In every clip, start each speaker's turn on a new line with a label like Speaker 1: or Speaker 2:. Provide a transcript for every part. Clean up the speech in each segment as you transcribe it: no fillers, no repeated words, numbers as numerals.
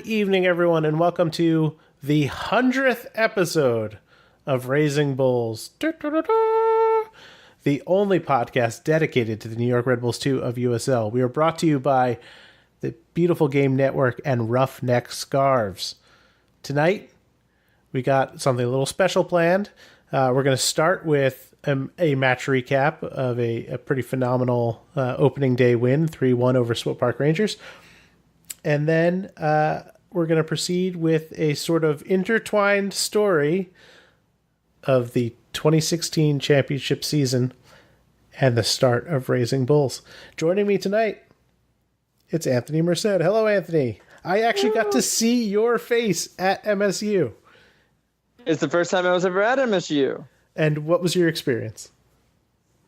Speaker 1: evening, everyone, and welcome to the 100th episode of Raising Bulls, the only podcast dedicated to the New York Red Bulls 2 of USL. We are brought to you by the Beautiful Game Network and Roughneck Scarves. Tonight, we got something a little special planned. We're going to start with a match recap of a pretty phenomenal opening day win, 3-1 over Swope Park Rangers. And then we're going to proceed with a sort of intertwined story of the 2016 championship season and the start of Raising Bulls. Joining me tonight, it's Anthony Merced. Hello, Anthony. I actually got to see your face at MSU.
Speaker 2: It's the first time I was ever at MSU.
Speaker 1: And what was your experience?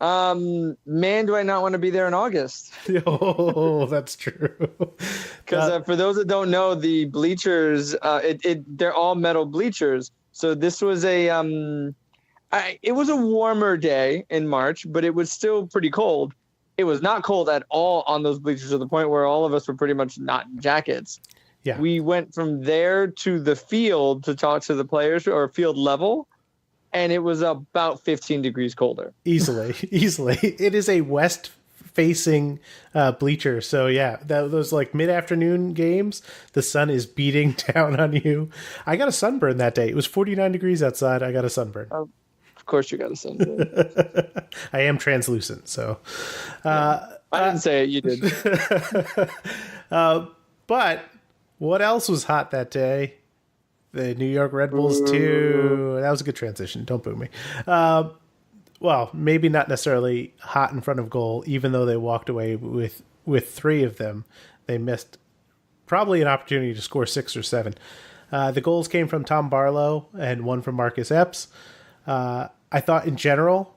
Speaker 2: Man, do I not want to be there in August.
Speaker 1: Oh, that's true.
Speaker 2: Because for those that don't know, the bleachers, they're all metal bleachers. So this was it was a warmer day in March, but it was still pretty cold. It was not cold at all on those bleachers to the point where all of us were pretty much not in jackets.
Speaker 1: Yeah.
Speaker 2: We went from there to the field to talk to the players, or field level, and it was about 15 degrees colder.
Speaker 1: Easily. It is a west-facing bleacher. So, yeah, those like mid-afternoon games, the sun is beating down on you. I got a sunburn that day. It was 49 degrees outside. I got a sunburn.
Speaker 2: Of course you got a sunburn.
Speaker 1: I am translucent, so.
Speaker 2: I didn't say it. You did.
Speaker 1: But what else was hot that day? The New York Red Bulls 2. That was a good transition. Don't boo me. Well, maybe not necessarily hot in front of goal, even though they walked away with three of them. They missed probably an opportunity to score 6 or 7. The goals came from Tom Barlow and one from Marcus Epps. I thought in general,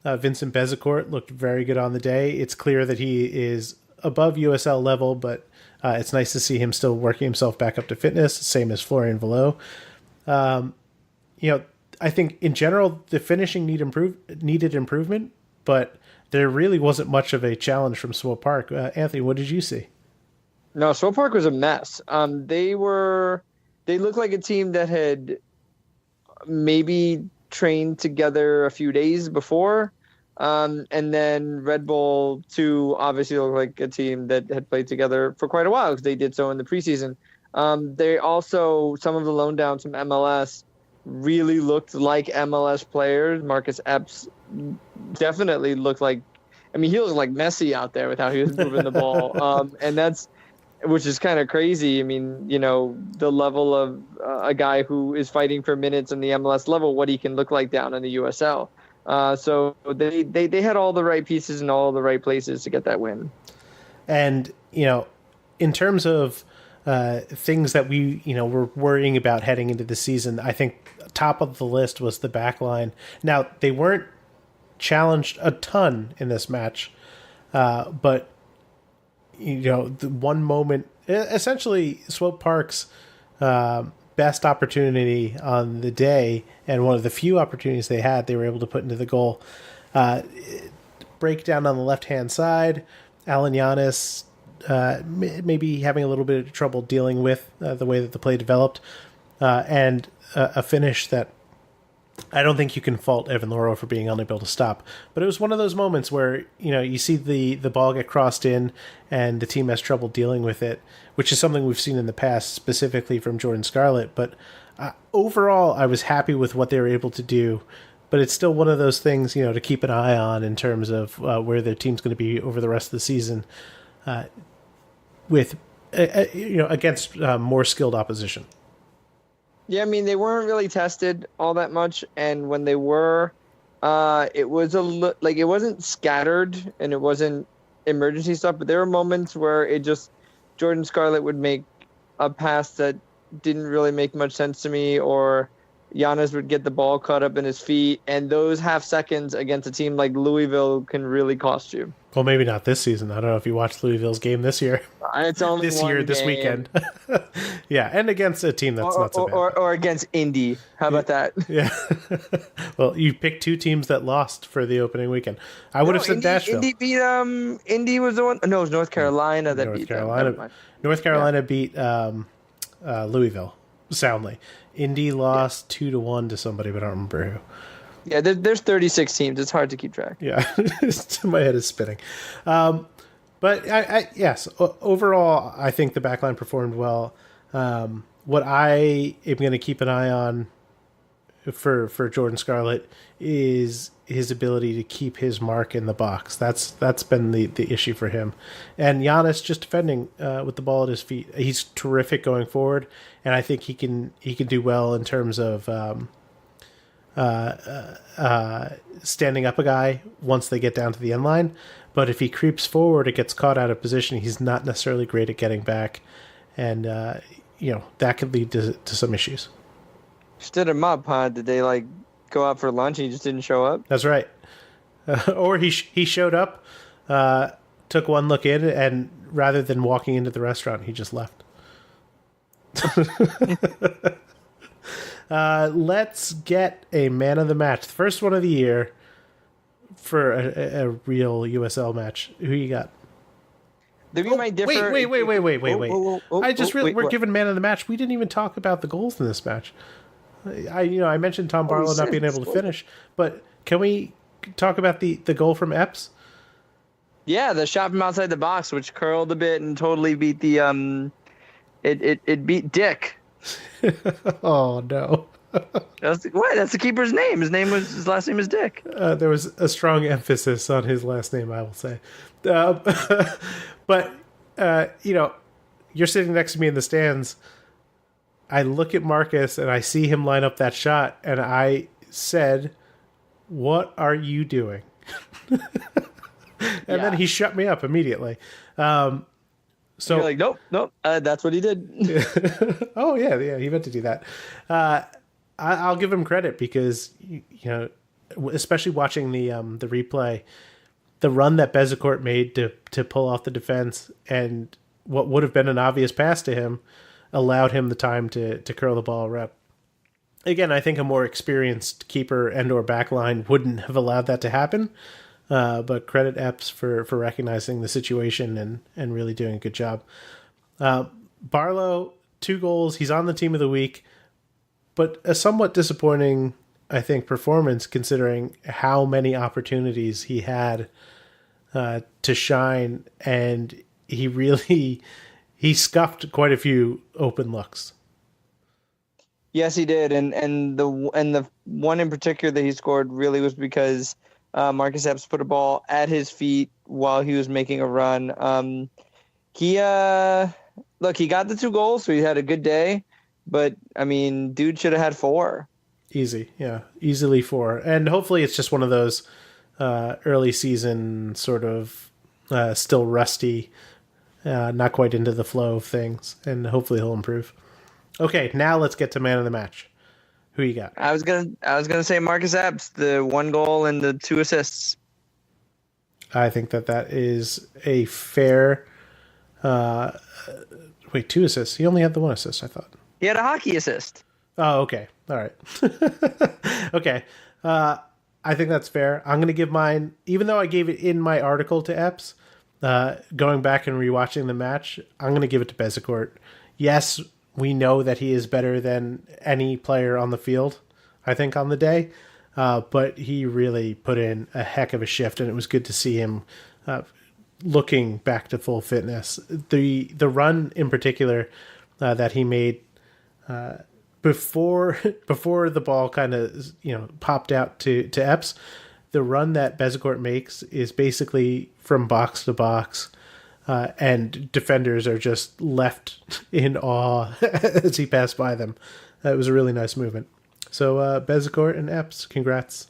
Speaker 1: Vincent Bezecourt looked very good on the day. It's clear that he is above USL level, but it's nice to see him still working himself back up to fitness, same as Florian Velo. I think in general, the finishing needed improvement, but there really wasn't much of a challenge from Swope Park. Anthony, what did you see?
Speaker 2: No, Swope Park was a mess. They looked like a team that had maybe trained together a few days before. And then Red Bull 2 obviously looked like a team that had played together for quite a while, because they did so in the preseason. They also, some of the loan downs from MLS really looked like MLS players. Marcus Epps definitely looked like, he looked like Messi out there with how he was moving the ball. Which is kind of crazy. The level of a guy who is fighting for minutes in the MLS level, what he can look like down in the USL. So they had all the right pieces in all the right places to get that win.
Speaker 1: And, in terms of things that we, were worrying about heading into the season, I think top of the list was the back line. Now, they weren't challenged a ton in this match, but, the one moment, essentially Swope Park's best opportunity on the day, and one of the few opportunities they had, they were able to put into the goal. Breakdown on the left-hand side, Alan Giannis maybe having a little bit of trouble dealing with the way that the play developed, and a finish that I don't think you can fault Evan Loro for being unable to stop. But it was one of those moments where, you see the ball get crossed in and the team has trouble dealing with it, which is something we've seen in the past, specifically from Jordan Scarlett. But overall, I was happy with what they were able to do. But it's still one of those things, to keep an eye on in terms of where their team's going to be over the rest of the season with, against more skilled opposition.
Speaker 2: Yeah, they weren't really tested all that much, and when they were, it was it wasn't scattered and it wasn't emergency stuff, but there were moments where Jordan Scarlett would make a pass that didn't really make much sense to me, or Giannis would get the ball caught up in his feet, and those half seconds against a team like Louisville can really cost you.
Speaker 1: Well, maybe not this season. I don't know if you watched Louisville's game this year.
Speaker 2: It's only
Speaker 1: this weekend. Yeah, and against a team that's not so bad.
Speaker 2: Or against Indy. How about that?
Speaker 1: Yeah. Well, you picked two teams that lost for the opening weekend. I would have said Nashville.
Speaker 2: Indy beat Indy was the one. No, it was North Carolina that beat them.
Speaker 1: North Carolina beat Louisville soundly. Indy lost 2-1 to somebody, but I don't remember who.
Speaker 2: Yeah, there's 36 teams. It's hard to keep track.
Speaker 1: Yeah, my head is spinning. But yes, overall, I think the backline performed well. What I am going to keep an eye on for Jordan Scarlett is his ability to keep his mark in the box. That's been the issue for him. And Giannis just defending with the ball at his feet. He's terrific going forward, and I think he can do well in terms of standing up a guy once they get down to the end line. But if he creeps forward, it gets caught out of position. He's not necessarily great at getting back, and that could lead to some issues.
Speaker 2: Stood him up, huh? Did they go out for lunch and he just didn't show up?
Speaker 1: That's right. Or he showed up, took one look in, and rather than walking into the restaurant, he just left. Let's get a man of the match. The first one of the year for a real USL match. Who you got?
Speaker 2: Might differ.
Speaker 1: Wait. We're giving man of the match. We didn't even talk about the goals in this match. I mentioned Tom Barlow not being able to finish, but can we talk about the goal from Epps?
Speaker 2: Yeah, the shot from outside the box, which curled a bit and totally beat the it beat Dick.
Speaker 1: Oh no.
Speaker 2: That's the keeper's name. His last name is Dick.
Speaker 1: There was a strong emphasis on his last name, I will say. But you're sitting next to me in the stands. I look at Marcus and I see him line up that shot, and I said, "What are you doing?" Then he shut me up immediately. So
Speaker 2: you're like, nope, that's what he did.
Speaker 1: Oh yeah, he meant to do that. I'll give him credit because especially watching the replay, the run that Bezecourt made to pull off the defense and what would have been an obvious pass to him allowed him the time to curl the ball around. Again, I think a more experienced keeper and or backline wouldn't have allowed that to happen. But credit Epps for recognizing the situation and really doing a good job. Barlow, 2 goals. He's on the team of the week, but a somewhat disappointing, I think, performance considering how many opportunities he had to shine, and he scuffed quite a few open looks.
Speaker 2: Yes, he did, and the one in particular that he scored really was because Marcus Epps put a ball at his feet while he was making a run. He got the 2 goals, so he had a good day, but I mean, dude should have had 4.
Speaker 1: Easily 4, and hopefully it's just one of those early season sort of still rusty. Not quite into the flow of things, and hopefully he'll improve. Okay, now let's get to man of the match. Who you got?
Speaker 2: I was gonna say Marcus Epps, the 1 goal and the 2 assists.
Speaker 1: I think that is a fair. 2 assists. He only had the 1 assist, I thought.
Speaker 2: He had a hockey assist.
Speaker 1: Oh, okay. All right. Okay. I think that's fair. I'm gonna give mine, even though I gave it in my article to Epps. Going back and rewatching the match, I'm going to give it to Bezecourt. Yes, we know that he is better than any player on the field, I think, on the day. But he really put in a heck of a shift, and it was good to see him looking back to full fitness. The run in particular that he made before the ball kind of popped out to Epps. The run that Bezecourt makes is basically from box to box, and defenders are just left in awe as he passed by them. It was a really nice movement. So Bezecourt and Epps, congrats.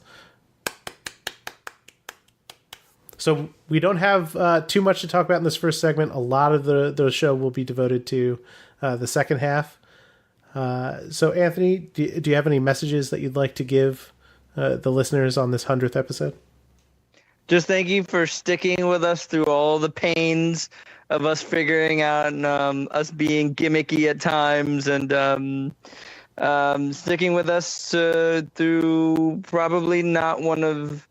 Speaker 1: So we don't have too much to talk about in this first segment. A lot of the show will be devoted to the second half. So Anthony, do you have any messages that you'd like to give the listeners on this 100th episode?
Speaker 2: Just thank you for sticking with us through all the pains of us figuring out and us being gimmicky at times, and sticking with us through probably not one of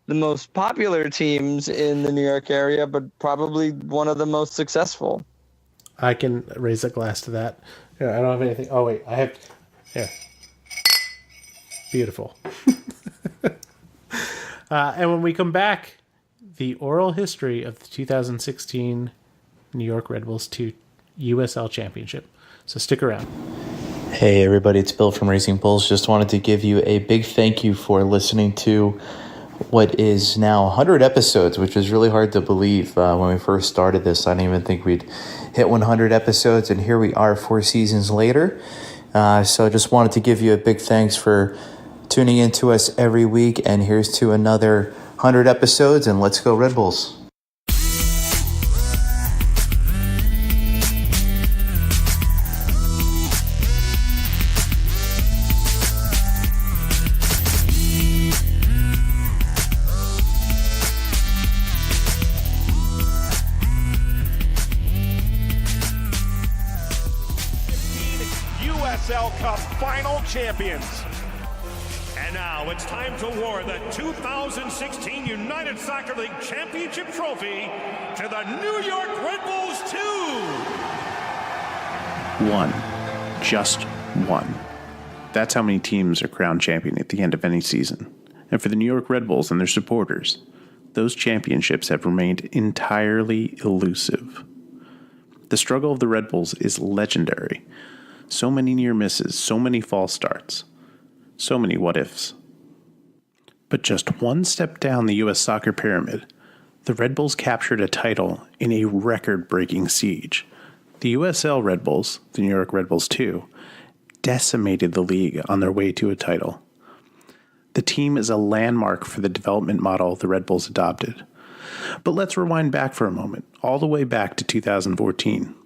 Speaker 2: the most popular teams in the New York area, but probably one of the most successful.
Speaker 1: I can raise a glass to that. Yeah, I don't have anything. Oh, wait. I have... Here. Beautiful. And when we come back, the oral history of the 2016 New York Red Bulls 2 USL Championship. So stick around.
Speaker 3: Hey everybody, it's Bill from Racing Bulls. Just wanted to give you a big thank you for listening to what is now 100 episodes, which is really hard to believe. When we first started this, I didn't even think we'd hit 100 episodes, and here we are 4 seasons later. So I just wanted to give you a big thanks for tuning in to us every week, and here's to another 100 episodes, and let's go Red Bulls.
Speaker 4: USL Cup final champions. And now it's time to award the 2016 United Soccer League Championship Trophy to the New York Red Bulls 2.
Speaker 5: One. Just one. That's how many teams are crowned champion at the end of any season. And for the New York Red Bulls and their supporters, those championships have remained entirely elusive. The struggle of the Red Bulls is legendary. So many near misses, so many false starts, so many what-ifs. But just one step down the U.S. soccer pyramid, the Red Bulls captured a title in a record-breaking siege. The USL Red Bulls, the New York Red Bulls 2, decimated the league on their way to a title. The team is a landmark for the development model the Red Bulls adopted. But let's rewind back for a moment, all the way back to 2014.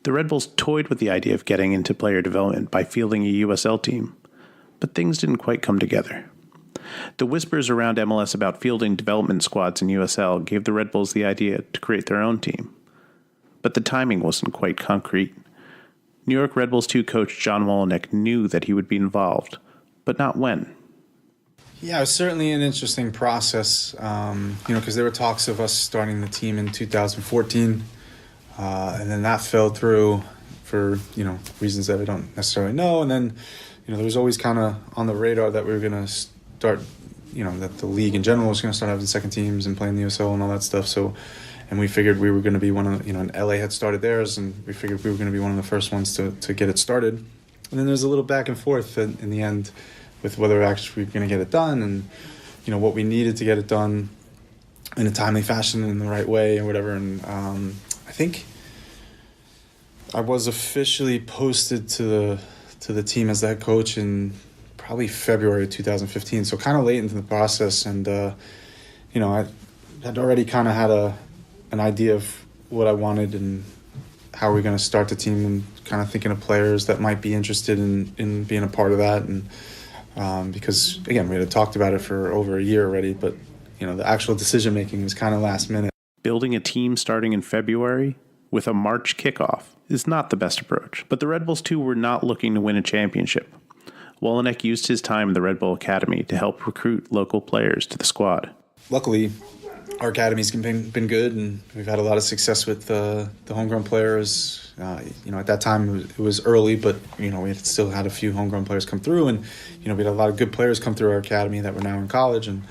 Speaker 5: The Red Bulls toyed with the idea of getting into player development by fielding a USL team, but things didn't quite come together. The whispers around MLS about fielding development squads in USL gave the Red Bulls the idea to create their own team, but the timing wasn't quite concrete. New York Red Bulls 2 coach John Wolyniec knew that he would be involved, but not when.
Speaker 6: Yeah, it was certainly an interesting process, because there were talks of us starting the team in 2014. And then that fell through for, reasons that I don't necessarily know. And then, there was always kind of on the radar that we were going to start, that the league in general was going to start having second teams and playing the USL and all that stuff. So, and we figured we were going to be one of, and LA had started theirs, and we figured we were going to be one of the first ones to get it started. And then there's a little back and forth in the end with whether actually we were going to get it done and, what we needed to get it done in a timely fashion in the right way and whatever. And I think I was officially posted to the team as the head coach in probably February 2015, so kind of late into the process. And I had already kind of had an idea of what I wanted and how we're going to start the team, and kind of thinking of players that might be interested in being a part of that. And because again, we had talked about it for over a year already, but the actual decision making was kind of last minute.
Speaker 5: Building a team starting in February with a March kickoff is not the best approach, but the Red Bulls 2 were not looking to win a championship. Wolyniec used his time in the Red Bull Academy to help recruit local players to the squad.
Speaker 6: Luckily, our academy's been good, and we've had a lot of success with the homegrown players. At that time it was early, but we had still had a few homegrown players come through, and we had a lot of good players come through our academy that were now in college, and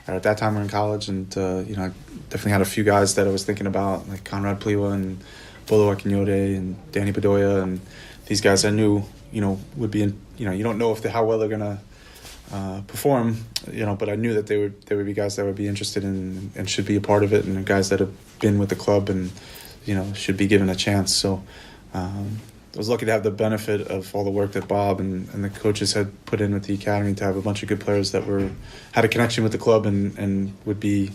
Speaker 6: at that time we're in college, and I definitely had a few guys that I was thinking about, like Conrad Pliwa and Bolo Akinyode and Danny Bedoya, and these guys I knew would be in, you don't know how well they're gonna perform, but I knew that they would be guys that would be interested in and should be a part of it, and guys that have been with the club and should be given a chance. So I was lucky to have the benefit of all the work that Bob and the coaches had put in with the academy, to have a bunch of good players that had a connection with the club and would be,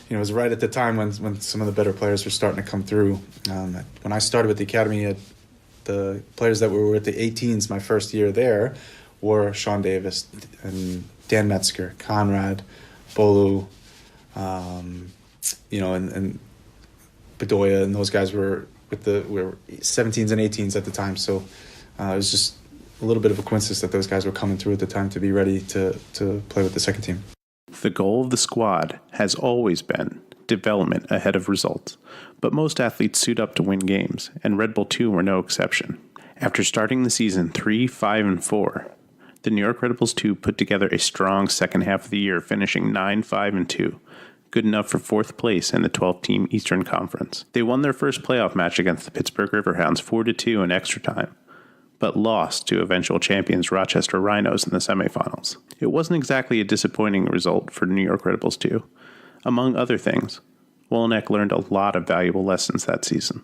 Speaker 6: it was right at the time when some of the better players were starting to come through. When I started with the academy, the players that were with the 18s my first year there were Sean Davis and Dan Metzger, Conrad, Bolu, and Bedoya, and those guys were we were 17s and 18s at the time. So it was just a little bit of a coincidence that those guys were coming through at the time to be ready to play with the second team.
Speaker 5: The goal of the squad has always been development ahead of results, but most athletes suit up to win games, and Red Bull 2 were no exception. After starting the season 3-5-4, the New York Red Bulls 2 put together a strong second half of the year, finishing 9-5-2, good enough for fourth place in the 12-team Eastern Conference. They won their first playoff match against the Pittsburgh Riverhounds 4-2 in extra time, but lost to eventual champions Rochester Rhinos in the semifinals. It wasn't exactly a disappointing result for New York Red Bulls 2. Among other things, Wolyniec learned a lot of valuable lessons that season.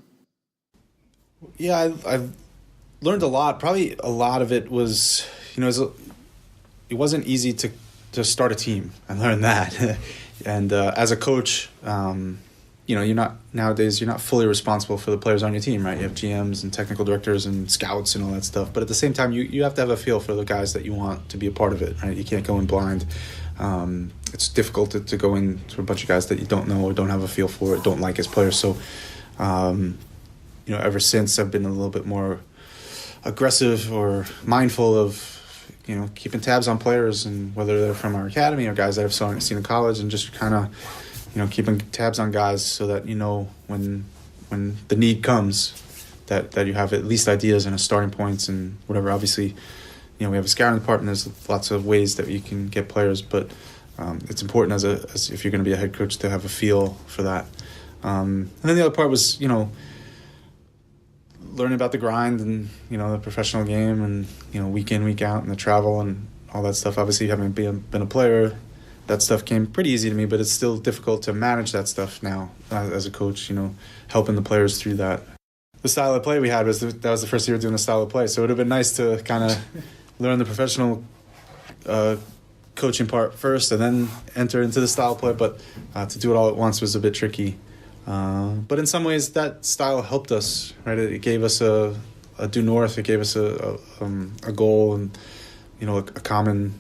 Speaker 6: Yeah, I've learned a lot. Probably a lot of it was, it wasn't easy to start a team. I learned that. And as a coach, you're not fully responsible for the players on your team, right? You have GMs and technical directors and scouts and all that stuff. But at the same time, you have to have a feel for the guys that you want to be a part of it, right? You can't go in blind. It's difficult to go into a bunch of guys that you don't know or don't have a feel for or don't like as players. So, ever since I've been a little bit more aggressive or mindful of, keeping tabs on players, and whether they're from our academy or guys that I've seen in college, and just kind of, keeping tabs on guys so that, when the need comes, that you have at least ideas and a starting points and whatever. Obviously, we have a scouting department. There's lots of ways that you can get players, but it's important as if you're going to be a head coach to have a feel for that. And then the other part was, learning about the grind and, the professional game and, week in, week out, and the travel and all that stuff. Obviously, having been a player, that stuff came pretty easy to me, but it's still difficult to manage that stuff now as a coach, helping the players through that. The style of play we had was that was the first year doing the style of play, so it would have been nice to kind of learn the professional coaching part first and then enter into the style of play, but to do it all at once was a bit tricky. But in some ways, that style helped us, right? It gave us a due north. It gave us a goal and, a common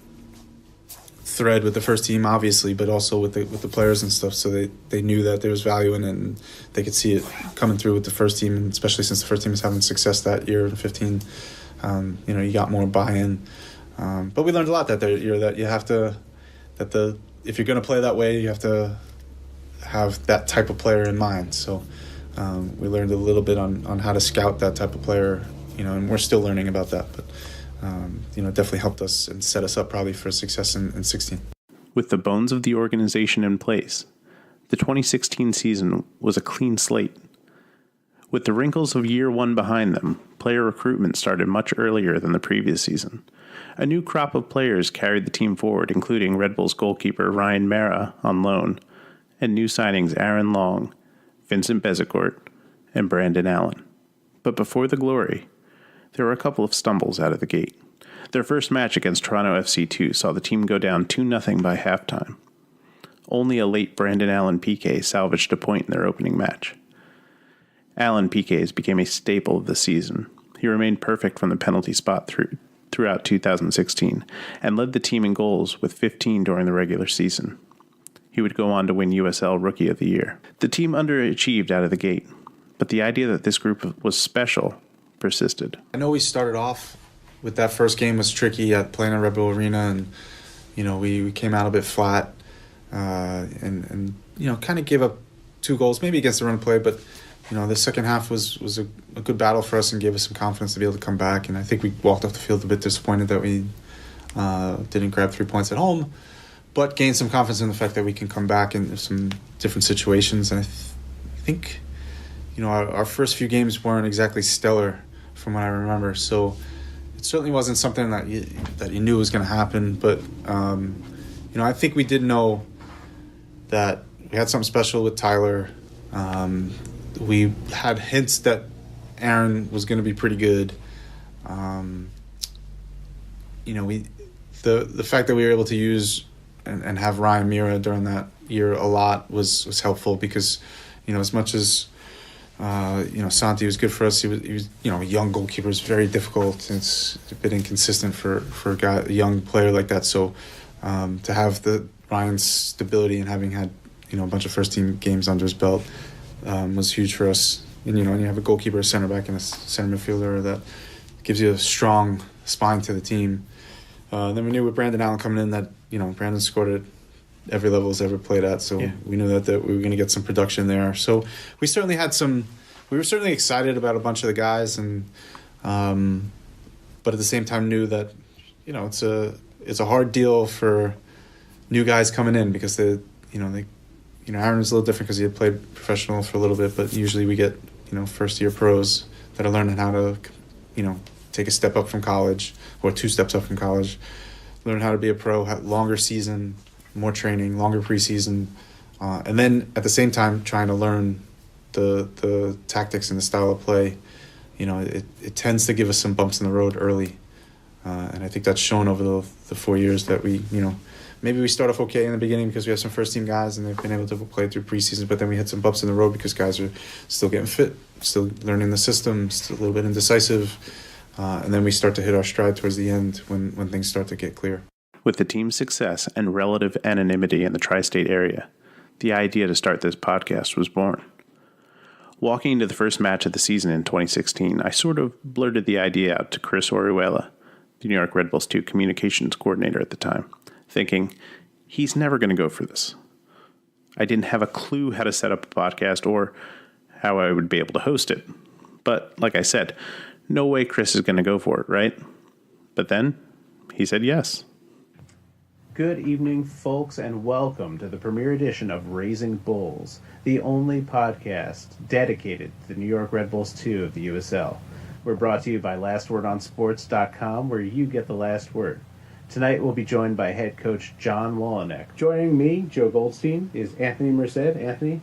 Speaker 6: thread with the first team, obviously, but also with the players and stuff. So they knew that there was value in it, and they could see it coming through with the first team, and especially since the first team was having success that year in 15. You got more buy-in. But we learned a lot that year that you have to, if you're going to play that way, you have to have that type of player in mind. So we learned a little bit on how to scout that type of player, and we're still learning about that. But, definitely helped us and set us up probably for success in 16.
Speaker 5: With the bones of the organization in place, the 2016 season was a clean slate. With the wrinkles of year one behind them, player recruitment started much earlier than the previous season. A new crop of players carried the team forward, including Red Bulls goalkeeper Ryan Mara on loan, and new signings Aaron Long, Vincent Bezecourt, and Brandon Allen. But before the glory, there were a couple of stumbles out of the gate. Their first match against Toronto FC2 saw the team go down 2-0 by halftime. Only a late Brandon Allen PK salvaged a point in their opening match. Allen PKs became a staple of the season. He remained perfect from the penalty spot throughout 2016 and led the team in goals with 15 during the regular season. He would go on to win USL Rookie of the Year. The team underachieved out of the gate, but the idea that this group was special persisted.
Speaker 6: I know we started off with that first game was tricky at playing at Red Bull Arena, and we came out a bit flat, and kind of gave up 2 goals, maybe against the run play, but the second half was a good battle for us and gave us some confidence to be able to come back. And I think we walked off the field a bit disappointed that we didn't grab 3 points at home, but gained some confidence in the fact that we can come back in some different situations. And I think our first few games weren't exactly stellar from what I remember, so it certainly wasn't something that you knew was going to happen. But I think we did know that we had something special with Tyler. We had hints that Aaron was going to be pretty good. The fact that we were able to use and have Ryan Mira during that year a lot was helpful, because as much as Santi was good for us, he was a young goalkeeper. It's very difficult. It's a bit inconsistent for a young player like that. So to have Ryan's stability and having had a bunch of first team games under his belt was huge for us. And you have a goalkeeper, a center back, and a center midfielder that gives you a strong spine to the team. Then we knew with Brandon Allen coming in that Brandon scored at every level he's ever played at, so yeah. We knew that we were going to get some production there. So we were certainly excited about a bunch of the guys, and but at the same time knew that, it's a hard deal for new guys coming in because Aaron was a little different because he had played professional for a little bit, but usually we get, first year pros that are learning how to, take a step up from college or 2 steps up from college, learn how to be a pro, have longer season, more training, longer preseason, and then at the same time trying to learn the tactics and the style of play. It tends to give us some bumps in the road early, and I think that's shown over the 4 years that we, maybe we start off okay in the beginning because we have some first team guys and they've been able to play through preseason, but then we hit some bumps in the road because guys are still getting fit, still learning the system, still a little bit indecisive, and then we start to hit our stride towards the end when things start to get clear.
Speaker 5: With the team's success and relative anonymity in the tri-state area, the idea to start this podcast was born. Walking into the first match of the season in 2016, I sort of blurted the idea out to Chris Orihuela, the New York Red Bulls 2 communications coordinator at the time, thinking, he's never going to go for this. I didn't have a clue how to set up a podcast or how I would be able to host it. But like I said, no way Chris is going to go for it, right? But then he said yes.
Speaker 1: Good evening, folks, and welcome to the premiere edition of Raising Bulls, the only podcast dedicated to the New York Red Bulls 2 of the USL. We're brought to you by LastWordOnSports.com, where you get the last word. Tonight we'll be joined by head coach John Wolyniec. Joining me, Joe Goldstein, is Anthony Merced. Anthony,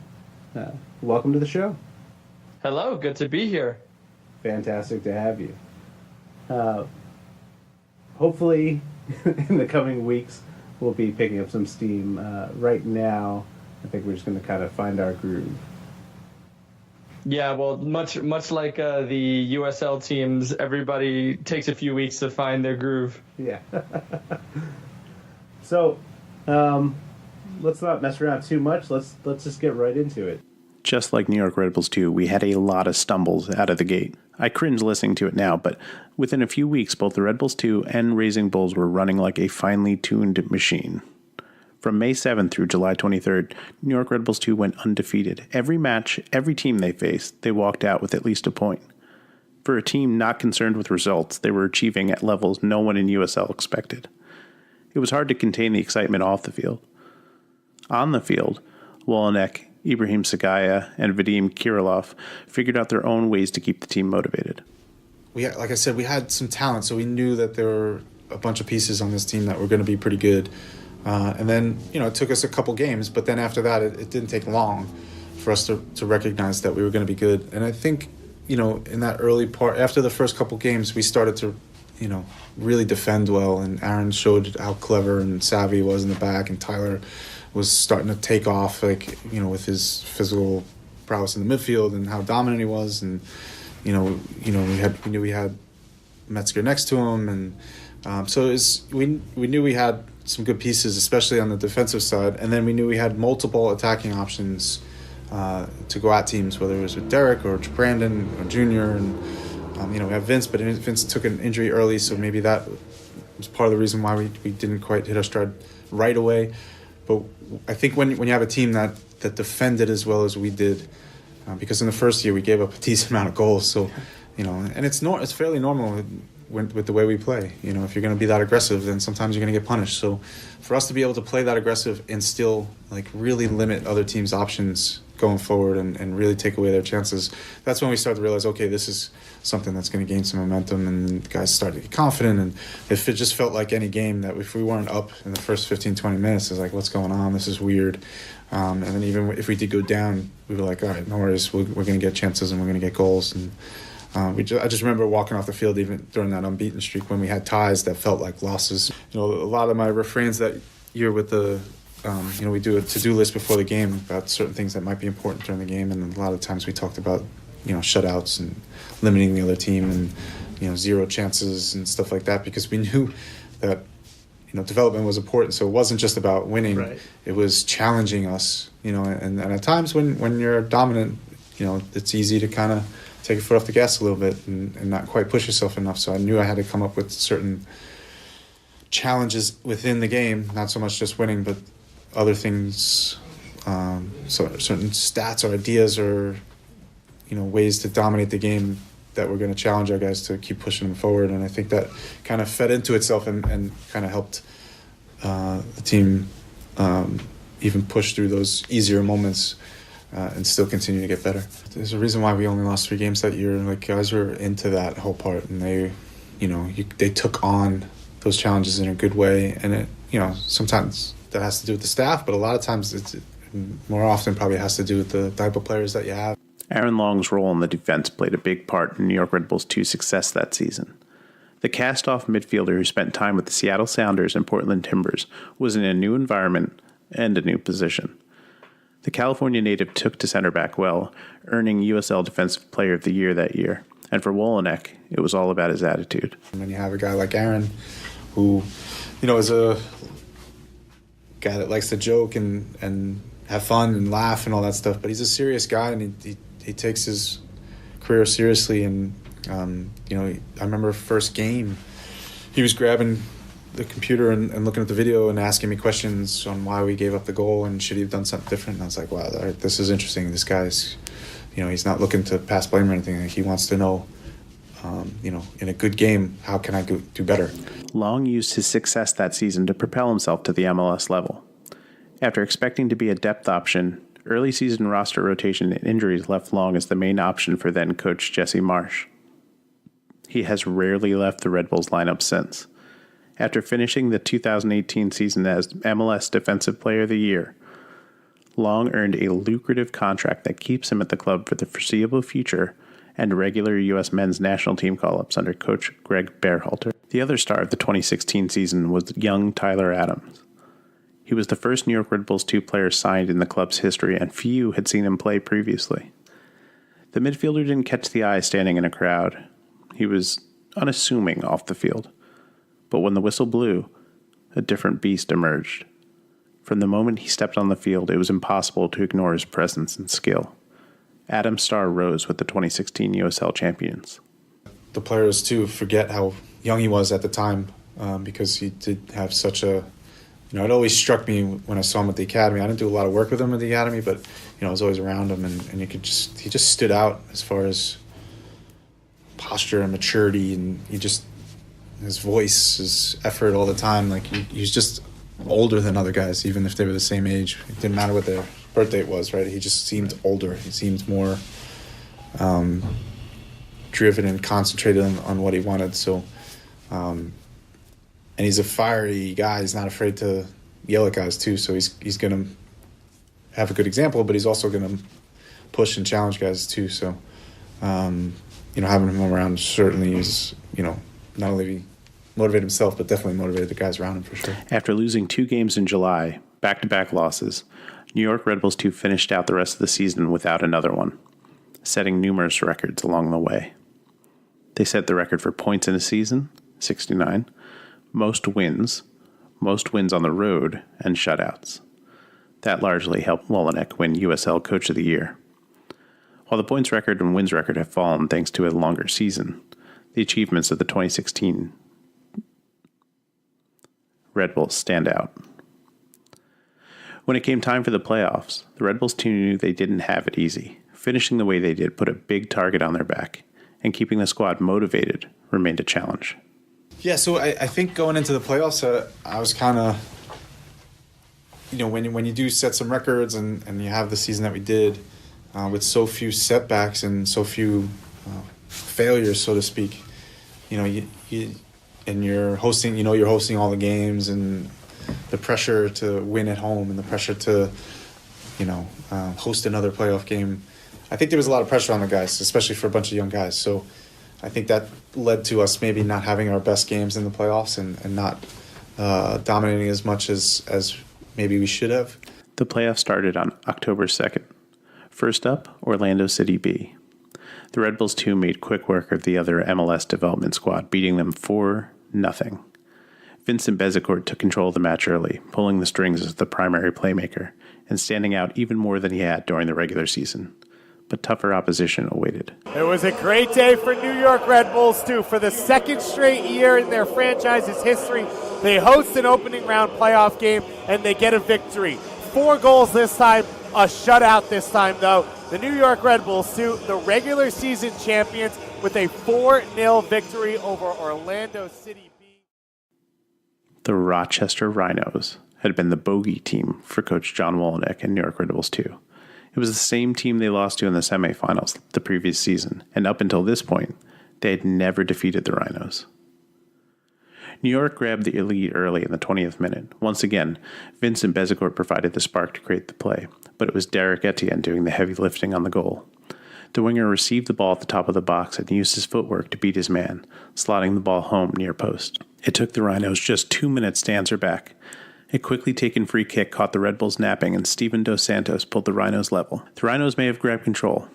Speaker 1: welcome to the show.
Speaker 2: Hello, good to be here.
Speaker 1: Fantastic to have you. Hopefully, in the coming weeks, we'll be picking up some steam. Right now, I think we're just going to kind of find our groove.
Speaker 2: Yeah, well, much like the USL teams, everybody takes a few weeks to find their groove.
Speaker 1: Yeah. So, let's not mess around too much. Let's just get right into it.
Speaker 5: Just like New York Red Bulls 2, we had a lot of stumbles out of the gate. I cringe listening to it now, but within a few weeks, both the Red Bulls 2 and Raising Bulls were running like a finely tuned machine. From May 7th through July 23rd, New York Red Bulls 2 went undefeated. Every match, every team they faced, they walked out with at least a point. For a team not concerned with results, they were achieving at levels no one in USL expected. It was hard to contain the excitement off the field. On the field, Wolyniec, Ibrahim Sagaya, and Vadim Kirilov figured out their own ways to keep the team motivated.
Speaker 6: Like I said, we had some talent, so we knew that there were a bunch of pieces on this team that were going to be pretty good. And then, it took us a couple games, but then after that, it didn't take long for us to recognize that we were going to be good. And I think, in that early part, after the first couple games, we started to, really defend well. And Aaron showed how clever and savvy he was in the back, and Tyler was starting to take off, with his physical prowess in the midfield and how dominant he was. And, we knew we had Metzger next to him. And so we knew we had some good pieces, especially on the defensive side. And then we knew we had multiple attacking options to go at teams, whether it was with Derek or Brandon or Junior. And, we have Vince, but Vince took an injury early, so maybe that was part of the reason why we didn't quite hit our stride right away. But I think when you have a team that defended as well as we did, because in the first year we gave up a decent amount of goals, so and it's fairly normal with the way we play. If you're going to be that aggressive, then sometimes you're going to get punished. So for us to be able to play that aggressive and still really limit other teams' options going forward and really take away their chances, that's when we start to realize, okay, this is something that's going to gain some momentum, and the guys start to get confident. And if it just felt like any game that if we weren't up in the first 15-20 minutes, it's like, what's going on? This is weird. And then even if we did go down, we were like, all right, no worries, we're going to get chances and we're going to get goals. And I just remember walking off the field even during that unbeaten streak when we had ties that felt like losses. A lot of my refrains that year with the we do a to-do list before the game about certain things that might be important during the game, and a lot of times we talked about shutouts and limiting the other team and zero chances and stuff like that, because we knew that development was important. So it wasn't just about winning. Right. It was challenging us, and at times when you're dominant, it's easy to kind of take your foot off the gas a little bit and not quite push yourself enough. So I knew I had to come up with certain challenges within the game, not so much just winning, but other things, so certain stats or ideas or ways to dominate the game that we're going to challenge our guys to keep pushing them forward. And I think that kind of fed into itself and kind of helped the team even push through those easier moments and still continue to get better. There's a reason why we only lost 3 games that year. Like, guys were into that whole part, and they took on those challenges in a good way. And it, sometimes that has to do with the staff, but a lot of times it's more often probably has to do with the type of players that you have.
Speaker 5: Aaron Long's role in the defense played a big part in New York Red Bulls' 2 success that season. The cast-off midfielder who spent time with the Seattle Sounders and Portland Timbers was in a new environment and a new position. The California native took to center back well, earning USL Defensive Player of the Year that year. And for Wolenek, it was all about his attitude.
Speaker 6: When you have a guy like Aaron, who, is a guy that likes to joke and have fun and laugh and all that stuff, but he's a serious guy, and he takes his career seriously. And I remember first game, he was grabbing the computer and looking at the video and asking me questions on why we gave up the goal and should he have done something different. And I was like, wow, this is interesting. This guy's, he's not looking to pass blame or anything. Like, he wants to know, in a good game, how can I do better?
Speaker 5: Long used his success that season to propel himself to the MLS level. After expecting to be a depth option, early season roster rotation and injuries left Long as the main option for then coach Jesse Marsh. He has rarely left the Red Bulls lineup since. After finishing the 2018 season as MLS Defensive Player of the Year, Long earned a lucrative contract that keeps him at the club for the foreseeable future and regular U.S. men's national team call-ups under coach Greg Berhalter. The other star of the 2016 season was young Tyler Adams. He was the first New York Red Bulls 2 player signed in the club's history, and few had seen him play previously. The midfielder didn't catch the eye standing in a crowd. He was unassuming off the field. But when the whistle blew, a different beast emerged. From the moment he stepped on the field, it was impossible to ignore his presence and skill. Adam's star rose with the 2016 USL Champions.
Speaker 6: The players, too, forget how young he was at the time because he did have such a... it always struck me when I saw him at the academy. I didn't do a lot of work with him at the academy, but, I was always around him, and he just stood out as far as posture and maturity, and his voice, his effort all the time. Like, he's just older than other guys, even if they were the same age. It didn't matter what their birth date was, right? He just seemed older. He seemed more driven and concentrated on what he wanted. So, and he's a fiery guy. He's not afraid to yell at guys, too. So he's going to have a good example, but he's also going to push and challenge guys, too. So, having him around certainly is, not only motivate himself, but definitely motivated the guys around him for sure.
Speaker 5: After losing 2 games in July, back-to-back losses, New York Red Bulls 2 finished out the rest of the season without another one, setting numerous records along the way. They set the record for points in a season, 69, most wins on the road, and shutouts. That largely helped Wolenek win USL Coach of the Year. While the points record and wins record have fallen thanks to a longer season, the achievements of the 2016 Red Bulls stand out. When it came time for the playoffs, the Red Bulls team knew they didn't have it easy. Finishing the way they did put a big target on their back, and keeping the squad motivated remained a challenge.
Speaker 6: Yeah, so I think going into the playoffs, I was kind of, when you do set some records and you have the season that we did with so few setbacks and so few failures, so to speak, and you're hosting, you're hosting all the games, and the pressure to win at home and the pressure to, host another playoff game. I think there was a lot of pressure on the guys, especially for a bunch of young guys. So I think that led to us maybe not having our best games in the playoffs and not dominating as much as maybe we should have.
Speaker 5: The playoffs started on October 2nd. First up, Orlando City B. The Red Bulls 2 made quick work of the other MLS development squad, beating them 4-0. Vincent Bezecourt took control of the match early, pulling the strings as the primary playmaker, and standing out even more than he had during the regular season. But tougher opposition awaited.
Speaker 7: It was a great day for New York Red Bulls, too. For the second straight year in their franchise's history, they host an opening round playoff game, and they get a victory. 4 goals this time, a shutout this time, though. The New York Red Bulls, too, the regular season champions, with a 4-0 victory over Orlando City B.
Speaker 5: The Rochester Rhinos had been the bogey team for Coach John Wolyniec and New York Red Bulls 2. It was the same team they lost to in the semifinals the previous season, and up until this point, they had never defeated the Rhinos. New York grabbed the lead early in the 20th minute. Once again, Vincent Bezecourt provided the spark to create the play, but it was Derek Etienne doing the heavy lifting on the goal. The winger received the ball at the top of the box and used his footwork to beat his man, slotting the ball home near post. It took the Rhinos just 2 minutes to answer back. A quickly taken free kick caught the Red Bulls napping, and Steven Dos Santos pulled the Rhinos level. The Rhinos may have grabbed control,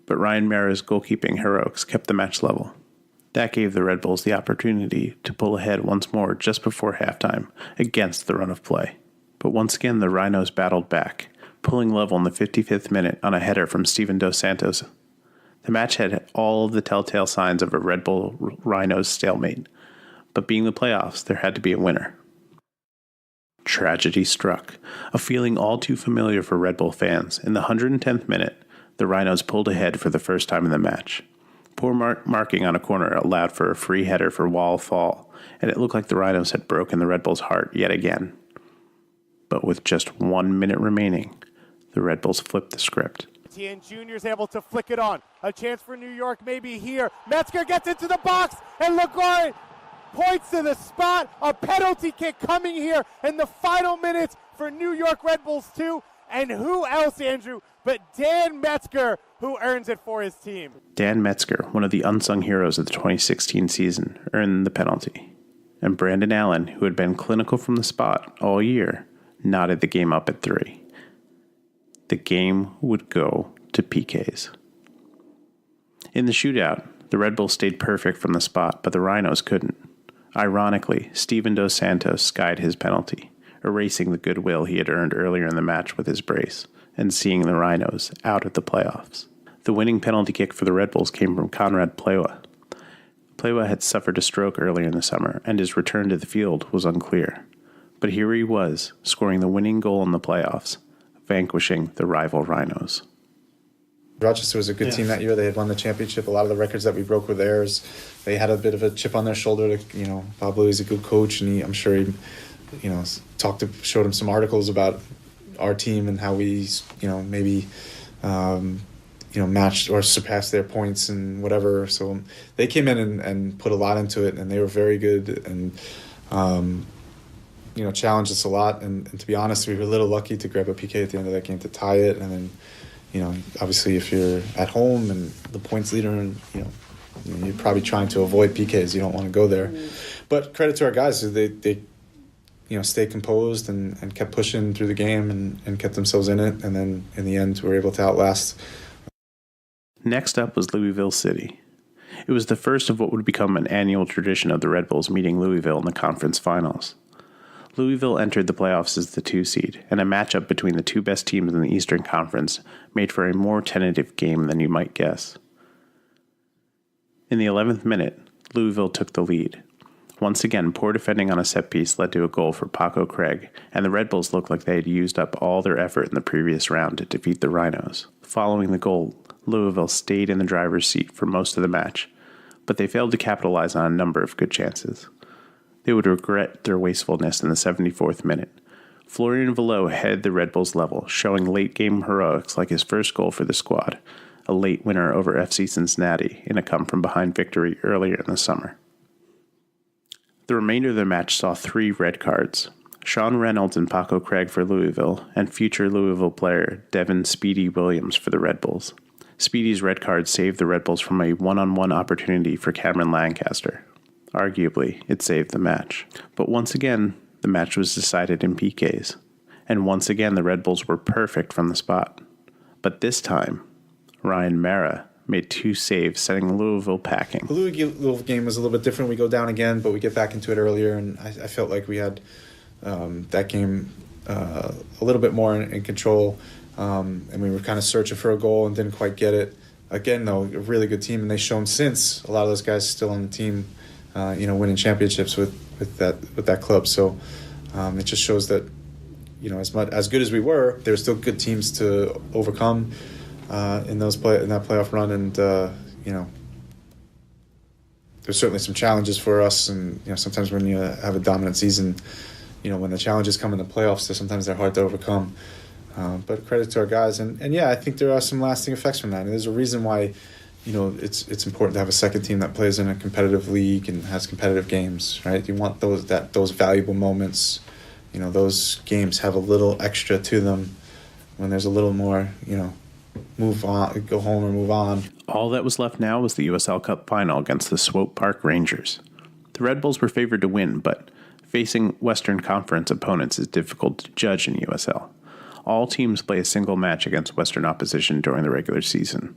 Speaker 5: but Ryan Mara's goalkeeping heroics kept the match level. That gave the Red Bulls the opportunity to pull ahead once more just before halftime against the run of play. But once again, the Rhinos battled back, pulling level in the 55th minute on a header from Steven Dos Santos. The match had all of the telltale signs of a Red Bull Rhinos stalemate, but being the playoffs, there had to be a winner. Tragedy struck, a feeling all too familiar for Red Bull fans. In the 110th minute, the Rhinos pulled ahead for the first time in the match. Poor marking on a corner allowed for a free header for Wall Fall, and it looked like the Rhinos had broken the Red Bulls' heart yet again. But with just 1 minute remaining, the Red Bulls flipped the script.
Speaker 7: Etienne Jr. is able to flick it on. A chance for New York maybe here. Metzger gets into the box, and Lagarde points to the spot. A penalty kick coming here in the final minutes for New York Red Bulls 2. And who else, Andrew, but Dan Metzger, who earns it for his team.
Speaker 5: Dan Metzger, one of the unsung heroes of the 2016 season, earned the penalty. And Brandon Allen, who had been clinical from the spot all year, knotted the game up at 3. The game would go to PKs. In the shootout, the Red Bulls stayed perfect from the spot, but the Rhinos couldn't. Ironically, Steven Dos Santos skied his penalty, erasing the goodwill he had earned earlier in the match with his brace, and seeing the Rhinos out of the playoffs. The winning penalty kick for the Red Bulls came from Conrad Plewa. Plewa had suffered a stroke earlier in the summer, and his return to the field was unclear. But here he was, scoring the winning goal in the playoffs, vanquishing the rival Rhinos.
Speaker 6: Rochester was a good team that year. They had won the championship. A lot of the records that we broke were theirs. They had a bit of a chip on their shoulder. Bob Louie's a good coach, and I'm sure he, showed him some articles about our team and how we, maybe, matched or surpassed their points and whatever. So they came in and put a lot into it, and they were very good and, challenged us a lot. And to be honest, we were a little lucky to grab a PK at the end of that game to tie it. And then, obviously if you're at home and the points leader, and you're probably trying to avoid PKs. You don't want to go there. But credit to our guys, they stayed composed and kept pushing through the game and kept themselves in it. And then in the end, we were able to outlast.
Speaker 5: Next up was Louisville City. It was the first of what would become an annual tradition of the Red Bulls meeting Louisville in the conference finals. Louisville entered the playoffs as the 2 seed, and a matchup between the two best teams in the Eastern Conference made for a more tentative game than you might guess. In the 11th minute, Louisville took the lead. Once again, poor defending on a set piece led to a goal for Paco Craig, and the Red Bulls looked like they had used up all their effort in the previous round to defeat the Rhinos. Following the goal, Louisville stayed in the driver's seat for most of the match, but they failed to capitalize on a number of good chances. They would regret their wastefulness in the 74th minute. Florian Valot headed the Red Bulls level, showing late-game heroics like his first goal for the squad, a late winner over FC Cincinnati in a come-from-behind victory earlier in the summer. The remainder of the match saw 3 red cards. Sean Reynolds and Paco Craig for Louisville, and future Louisville player Devin Speedy Williams for the Red Bulls. Speedy's red card saved the Red Bulls from a one-on-one opportunity for Cameron Lancaster. Arguably, it saved the match. But once again, the match was decided in PKs. And once again, the Red Bulls were perfect from the spot. But this time, Ryan Mara made 2 saves, sending Louisville packing.
Speaker 6: The Louisville game was a little bit different. We go down again, but we get back into it earlier, and I felt like we had that game a little bit more in control, and we were kind of searching for a goal and didn't quite get it. Again, though, a really good team, and they've shown since, a lot of those guys still on the team, winning championships with that club. So it just shows that, as good as we were, there were still good teams to overcome in that playoff run, and there's certainly some challenges for us, and sometimes when you have a dominant season, when the challenges come in the playoffs, sometimes they're hard to overcome. But credit to our guys, and yeah, I think there are some lasting effects from that. And there's a reason why, it's important to have a second team that plays in a competitive league and has competitive games, right? You want those valuable moments. Those games have a little extra to them when there's a little more, move on, go home or move on.
Speaker 5: All that was left now was the USL Cup final against the Swope Park Rangers. The Red Bulls were favored to win, but facing Western Conference opponents is difficult to judge in USL. All teams play a single match against Western opposition during the regular season,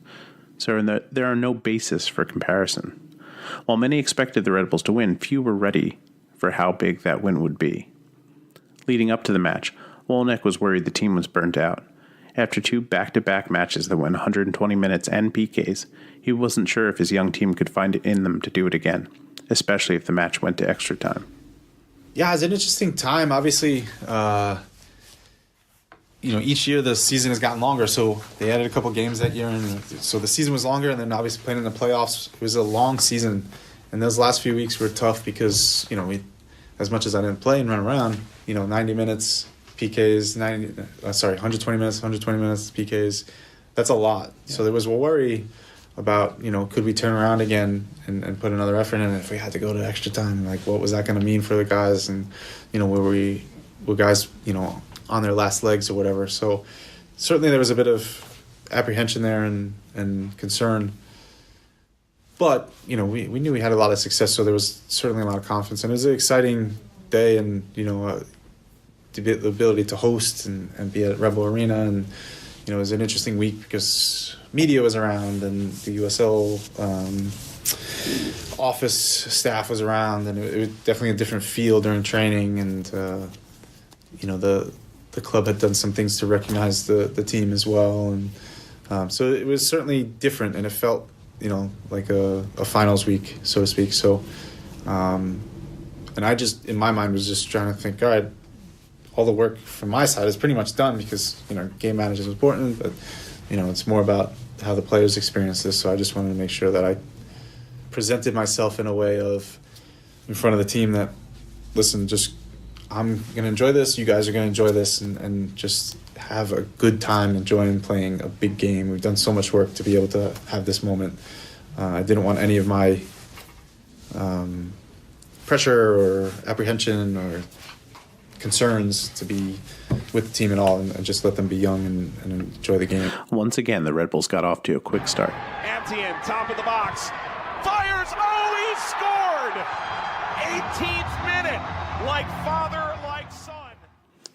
Speaker 5: so there are no basis for comparison. While many expected the Red Bulls to win, few were ready for how big that win would be. Leading up to the match, Wolnick was worried the team was burnt out. After 2 back-to-back matches that went 120 minutes and PKs, he wasn't sure if his young team could find it in them to do it again, especially if the match went to extra time.
Speaker 6: Yeah, it's an interesting time. Obviously, each year the season has gotten longer, so they added a couple games that year, and so the season was longer, and then obviously playing in the playoffs, it was a long season, and those last few weeks were tough because, we, as much as I didn't play and run around, 90 minutes, PKs, 120 minutes, PKs, that's a lot. Yeah. So there was a worry about, could we turn around again and put another effort in if we had to go to extra time? Like, what was that going to mean for the guys? And, were guys, on their last legs or whatever. So certainly there was a bit of apprehension there and concern. But, we knew we had a lot of success, so there was certainly a lot of confidence. And it was an exciting day, and, the ability to host and be at Rebel Arena. And, it was an interesting week because media was around and the USL office staff was around, and it was definitely a different feel during training. And, the club had done some things to recognize the team as well. And so it was certainly different, and it felt, like a finals week, so to speak. So, and I just, in my mind, was just trying to think, all right, all the work from my side is pretty much done because, game management is important, but, it's more about how the players experience this. So I just wanted to make sure that I presented myself in a way in front of the team that, listen, just, I'm going to enjoy this, you guys are going to enjoy this, and just have a good time enjoying playing a big game. We've done so much work to be able to have this moment. I didn't want any of my pressure or apprehension or concerns to be with the team at all, and just let them be young and enjoy the game.
Speaker 5: Once again, the Red Bulls got off to a quick start.
Speaker 4: Antien, top of the box, fires, he scored! 18th minute, like father, like son.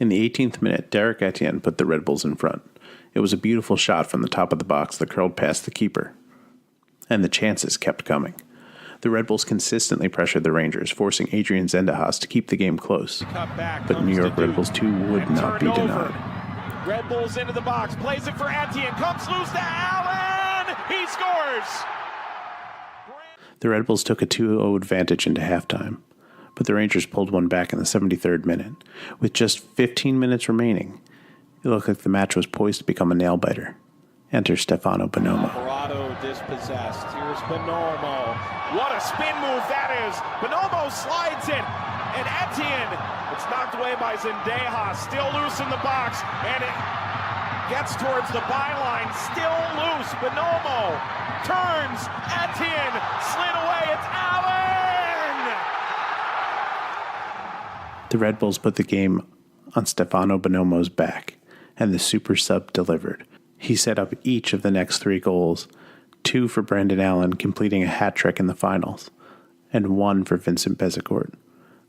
Speaker 5: In the 18th minute, Derek Etienne put the Red Bulls in front. It was a beautiful shot from the top of the box that curled past the keeper. And the chances kept coming. The Red Bulls consistently pressured the Rangers, forcing Adrian Zendejas to keep the game close. But New York Red Bulls 2 would not be denied.
Speaker 4: Red Bulls into the box, plays it for Etienne, comes loose to Allen! He scores!
Speaker 5: The Red Bulls took a 2-0 advantage into halftime, but the Rangers pulled one back in the 73rd minute. With just 15 minutes remaining, it looked like the match was poised to become a nail-biter. Enter Stefano Bonomo.
Speaker 4: Alvarado dispossessed. Here's Bonomo. What a spin move that is. Bonomo slides it. And Etienne, it's knocked away by Zendejas. Still loose in the box. And it gets towards the byline. Still loose. Bonomo turns. Etienne slid away. It's Allen!
Speaker 5: The Red Bulls put the game on Stefano Bonomo's back, and the super sub delivered. He set up each of the next 3 goals, 2 for Brandon Allen, completing a hat trick in the finals, and 1 for Vincent Bezecourt.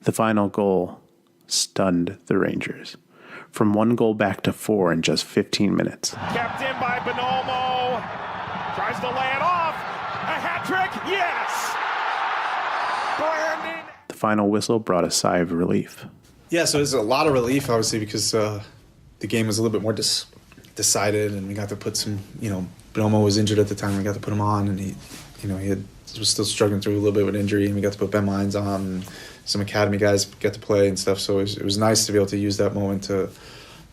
Speaker 5: The final goal stunned the Rangers. From 1 goal back to 4 in just 15 minutes.
Speaker 4: Kept in by Bonomo. Tries to lay it off. A hat trick, yes! Brandon.
Speaker 5: The final whistle brought a sigh of relief.
Speaker 6: Yeah, so there's a lot of relief, obviously, because the game was a little bit more decided, and we got to put some, Bonomo was injured at the time, we got to put him on, and he was still struggling through a little bit with injury, and we got to put Ben Mines on, and some academy guys got to play and stuff, so it was nice to be able to use that moment to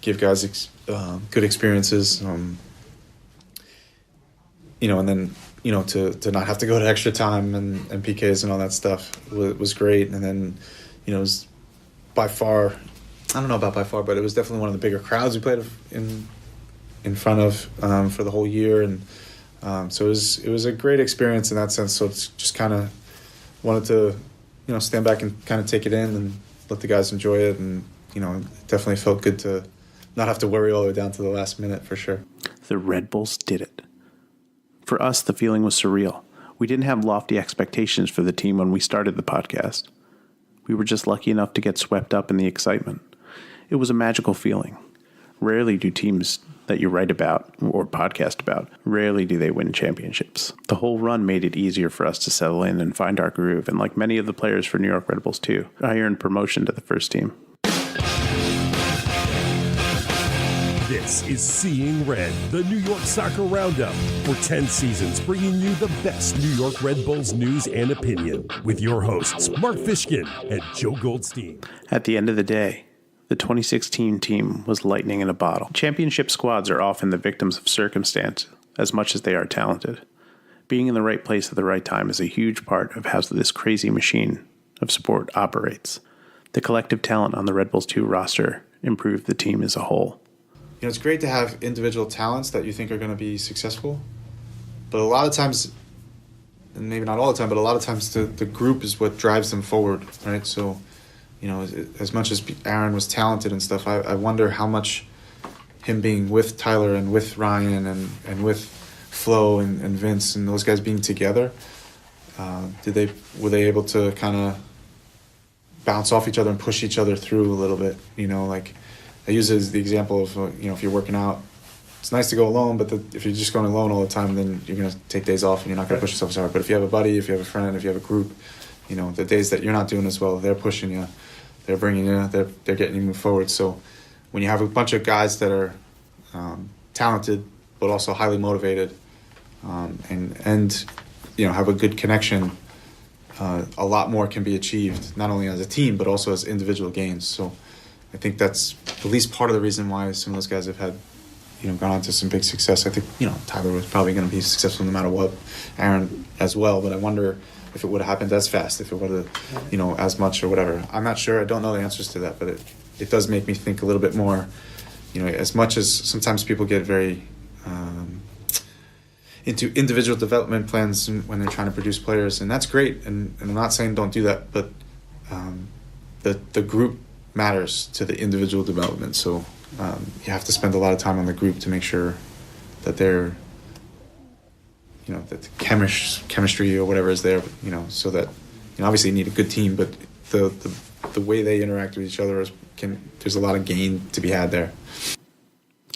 Speaker 6: give guys good experiences, and then to not have to go to extra time and PKs and all that stuff was great. And then, it was by far, I don't know about by far, but it was definitely one of the bigger crowds we played in front of for the whole year. And so it was a great experience in that sense. So it's just kind of wanted to, stand back and kind of take it in and let the guys enjoy it. And, it definitely felt good to not have to worry all the way down to the last minute for sure.
Speaker 5: The Red Bulls did it. For us, the feeling was surreal. We didn't have lofty expectations for the team when we started the podcast. We were just lucky enough to get swept up in the excitement. It was a magical feeling. Rarely do teams that you write about or podcast about, rarely do they win championships. The whole run made it easier for us to settle in and find our groove, and like many of the players for New York Red Bulls too, I earned promotion to the first team.
Speaker 8: This is Seeing Red, the New York Soccer Roundup, for 10 seasons bringing you the best New York Red Bulls news and opinion, with your hosts Mark Fishkin and Joe Goldstein.
Speaker 5: At the end of the day, the 2016 team was lightning in a bottle. Championship squads are often the victims of circumstance as much as they are talented. Being in the right place at the right time is a huge part of how this crazy machine of sport operates. The collective talent on the Red Bulls 2 roster improved the team as a whole.
Speaker 6: It's great to have individual talents that you think are going to be successful, but a lot of times, and maybe not all the time, but a lot of times the group is what drives them forward, right? So, as much as Aaron was talented and stuff, I wonder how much him being with Tyler and with Ryan and with Flo and Vince and those guys being together, were they able to kind of bounce off each other and push each other through a little bit, I use it as the example of, if you're working out, it's nice to go alone, but if you're just going alone all the time, then you're going to take days off and you're not going to push yourself so hard. But if you have a buddy, if you have a friend, if you have a group, the days that you're not doing as well, they're pushing you, they're bringing you, they're getting you move forward. So when you have a bunch of guys that are talented, but also highly motivated, and have a good connection, a lot more can be achieved, not only as a team, but also as individual gains. So I think that's at least part of the reason why some of those guys have had, gone on to some big success. I think, Tyler was probably going to be successful no matter what, Aaron as well, but I wonder if it would have happened as fast, if it would have, as much or whatever. I'm not sure. I don't know the answers to that, but it does make me think a little bit more, as much as sometimes people get very into individual development plans when they're trying to produce players, and that's great, and I'm not saying don't do that, but the group matters to the individual development. So you have to spend a lot of time on the group to make sure that they're, that the chemistry or whatever is there, so that, obviously you need a good team, but the way they interact with each other there's a lot of gain to be had there.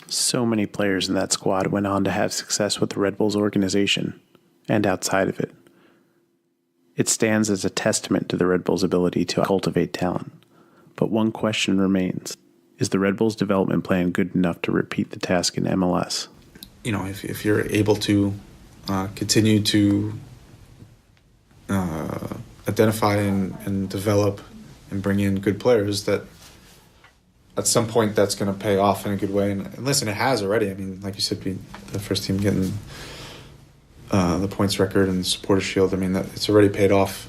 Speaker 5: So many players in that squad went on to have success with the Red Bulls organization and outside of it. It stands as a testament to the Red Bulls' ability to cultivate talent. But one question remains. Is the Red Bulls development plan good enough to repeat the task in MLS?
Speaker 6: If you're able to continue to identify and develop and bring in good players, that at some point that's going to pay off in a good way. And listen, it has already. I mean, like you said, the first team getting the points record and the Supporter Shield, I mean, it's already paid off,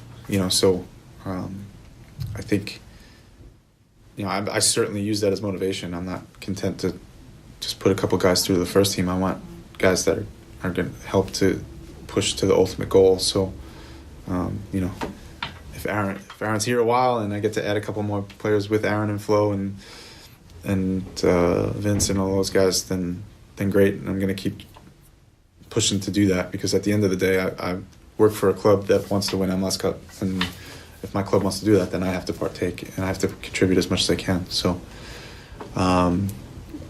Speaker 6: so I think, I certainly use that as motivation. I'm not content to just put a couple guys through the first team. I want guys that are going to help to push to the ultimate goal. So, if Aaron's here a while and I get to add a couple more players with Aaron and Flo and Vince and all those guys, then great. And I'm going to keep pushing to do that, because at the end of the day, I work for a club that wants to win MLS Cup, and if my club wants to do that, then I have to partake and I have to contribute as much as I can. So I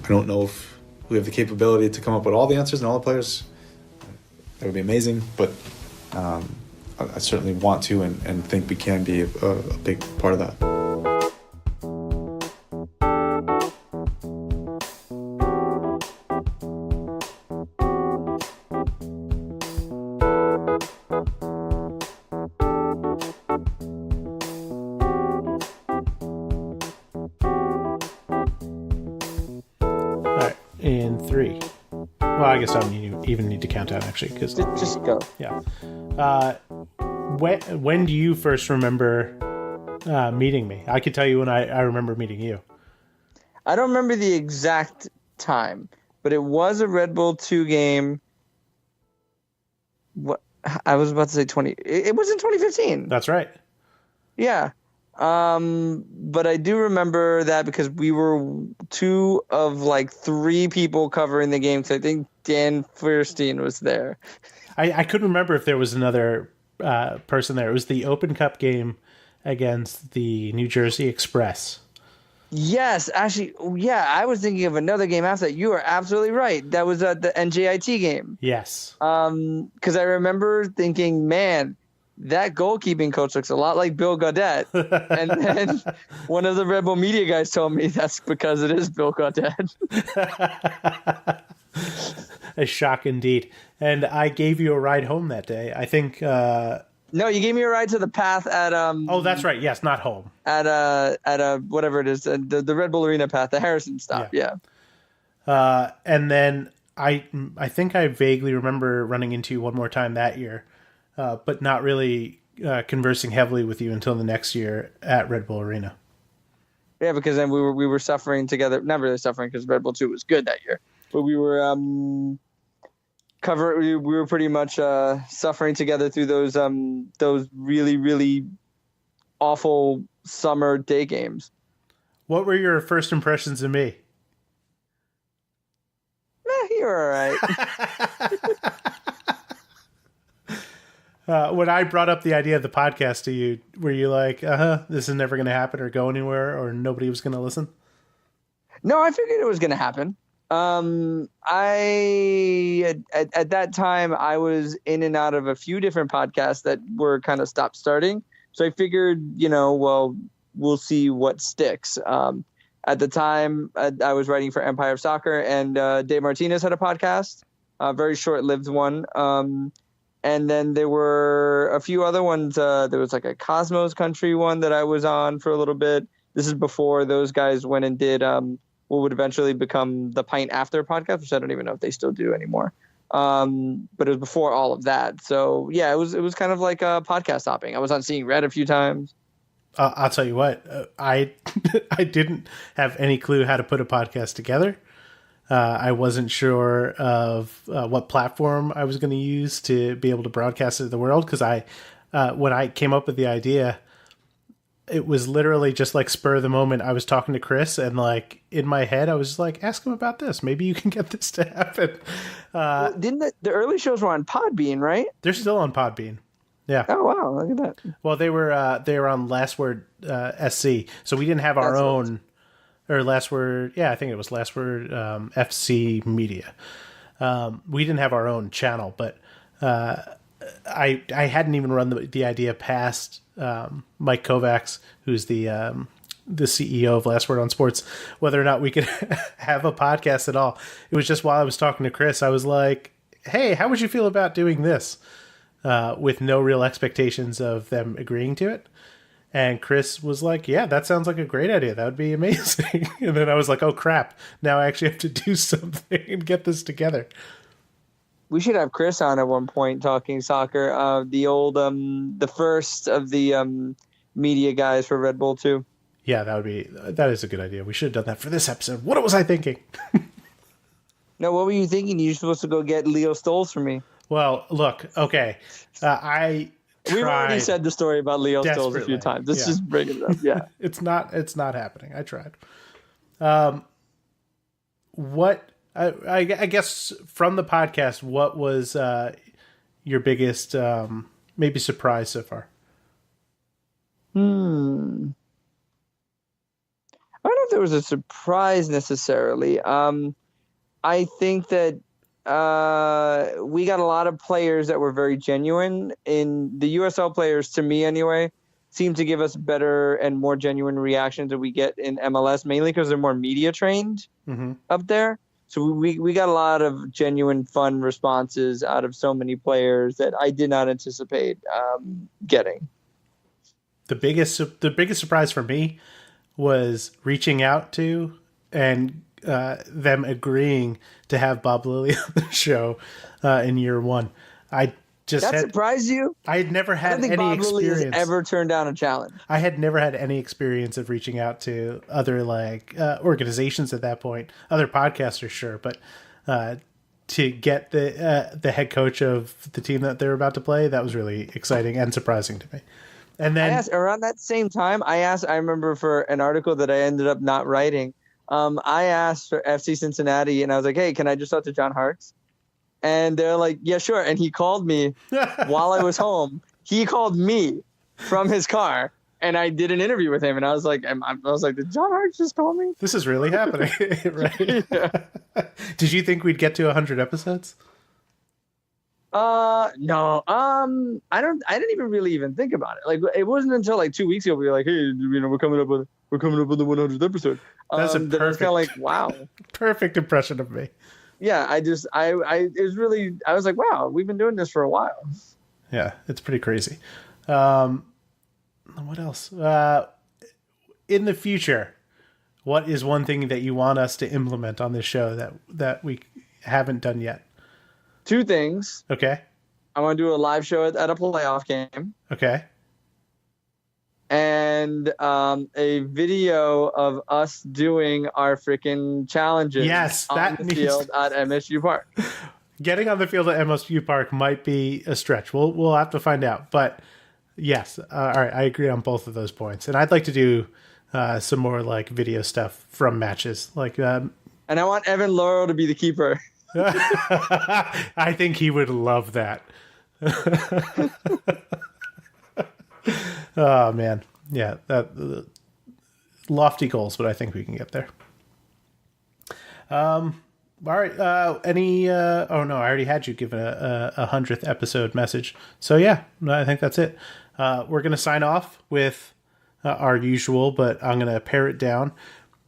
Speaker 6: don't know if we have the capability to come up with all the answers and all the players. That would be amazing, but I certainly want to and think we can be a big part of that.
Speaker 1: In 3, Well, I guess I don't even need to count down actually, because
Speaker 2: Just go.
Speaker 1: yeah. When do you first remember meeting me? I could tell you when I remember meeting you.
Speaker 2: I don't remember the exact time, but it was a Red Bull 2 game. What I was about to say 20. It was in 2015.
Speaker 1: That's right.
Speaker 2: Yeah. But I do remember that because we were 2 of like 3 people covering the game. So I think Dan Feuerstein was there.
Speaker 1: I couldn't remember if there was another person there. It was the Open Cup game against the New Jersey Express.
Speaker 2: Yes, actually, yeah, I was thinking of another game after that. You are absolutely right. That was the NJIT game.
Speaker 1: Yes.
Speaker 2: Because I remember thinking, man, that goalkeeping coach looks a lot like Bill Gaudette. And then one of the Red Bull media guys told me that's because it is Bill Gaudette.
Speaker 1: A shock indeed. And I gave you a ride home that day. I think...
Speaker 2: No, you gave me a ride to the path at
Speaker 1: Oh, that's right. Yes, not home.
Speaker 2: At whatever it is, the Red Bull Arena path, the Harrison stop. Yeah.
Speaker 1: And then I think I vaguely remember running into you one more time that year, but not really conversing heavily with you until the next year at Red Bull Arena.
Speaker 2: Yeah, because then we were suffering together. Not really suffering because Red Bull 2 was good that year, but we were we were pretty much suffering together through those really, really awful summer day games.
Speaker 1: What were your first impressions of me?
Speaker 2: You're all
Speaker 1: right. When I brought up the idea of the podcast to you, were you like, this is never going to happen or go anywhere or nobody was going to listen?
Speaker 2: No, I figured it was going to happen. At that time I was in and out of a few different podcasts that were kind of stop starting. So I figured, well, we'll see what sticks. At the time I was writing for Empire of Soccer and Dave Martinez had a podcast, a very short-lived one. And then there were a few other ones. There was like a Cosmos Country one that I was on for a little bit. This is before those guys went and did what would eventually become the Pint After podcast, which I don't even know if they still do anymore. But it was before all of that. So yeah, it was kind of like podcast hopping. I was on Seeing Red a few times.
Speaker 1: I'll tell you what, I didn't have any clue how to put a podcast together. I wasn't sure of what platform I was going to use to be able to broadcast it to the world. Because when I came up with the idea, it was literally just like spur of the moment. I was talking to Chris and like in my head, I was like, ask him about this. Maybe you can get this to happen.
Speaker 2: Didn't the early shows were on Podbean, right?
Speaker 1: They're still on Podbean. Yeah.
Speaker 2: Oh, wow. Look at that.
Speaker 1: Well, they were on Last Word SC. So we didn't have our own, or Last Word. Yeah, I think it was Last Word FC Media. We didn't have our own channel, but I hadn't even run the idea past Mike Kovacs, who's the CEO of Last Word on Sports, whether or not we could have a podcast at all. It was just while I was talking to Chris, I was like, hey, how would you feel about doing this? With no real expectations of them agreeing to it. And Chris was like, yeah, that sounds like a great idea. That would be amazing. And then I was like, oh, crap. Now I actually have to do something and get this together.
Speaker 2: We should have Chris on at one point talking soccer. The old, the first of the media guys for Red Bull 2.
Speaker 1: Yeah, that is a good idea. We should have done that for this episode. What was I thinking?
Speaker 2: No, what were you thinking? You're supposed to go get Leo Stoles for me.
Speaker 1: Well, look, okay. We've
Speaker 2: already said the story about Leo Stoles a few times. Let's just bring it up. Yeah.
Speaker 1: It's not happening. I tried. I guess from the podcast, what was your biggest maybe surprise so far?
Speaker 2: I don't know if there was a surprise necessarily. I think that we got a lot of players that were very genuine. In the USL players, to me anyway, seem to give us better and more genuine reactions than we get in MLS, mainly because they're more media trained up there. So we got a lot of genuine, fun responses out of so many players that I did not anticipate getting.
Speaker 1: The biggest surprise for me was reaching out to and them agreeing to have Bob Lilly on the show in year one.
Speaker 2: That surprised you?
Speaker 1: I had never had any
Speaker 2: Bob
Speaker 1: experience.
Speaker 2: Lilly has ever turned down a challenge.
Speaker 1: I had never had any experience of reaching out to other organizations at that point, other podcasters, sure, but to get the head coach of the team that they're about to play, that was really exciting and surprising to me. And then
Speaker 2: around that same time, I remember for an article that I ended up not writing, I asked for FC Cincinnati, and I was like, hey, can I just talk to John Harkes? And they're like, yeah, sure. And he called me while I was home. He called me from his car, and I did an interview with him. And I was like, did John Harkes just call me?
Speaker 1: This is really happening, right? Yeah. Did you think we'd get to 100 episodes?
Speaker 2: No. I didn't even really think about it. Like, it wasn't until like 2 weeks ago we were like, hey, we're coming up with the 100th episode.
Speaker 1: That's a perfect.
Speaker 2: I was kind of like, wow,
Speaker 1: perfect impression of me.
Speaker 2: Yeah, it was really, I was like, wow, we've been doing this for a while.
Speaker 1: Yeah, it's pretty crazy. What else? In the future, what is one thing that you want us to implement on this show that we haven't done yet?
Speaker 2: 2 things.
Speaker 1: Okay.
Speaker 2: I want to do a live show at a playoff game.
Speaker 1: Okay.
Speaker 2: And a video of us doing our freaking challenges.
Speaker 1: Yes,
Speaker 2: on the field at MSU Park.
Speaker 1: Getting on the field at MSU Park might be a stretch. We'll have to find out. But yes, all right, I agree on both of those points. And I'd like to do some more like video stuff from matches, and
Speaker 2: I want Evan Laurel to be the keeper.
Speaker 1: I think he would love that. Oh man, yeah, lofty goals, but I think we can get there. All right. Oh no, I already had you give a 100th episode message. So yeah, I think that's it. We're gonna sign off with our usual, but I'm gonna pare it down.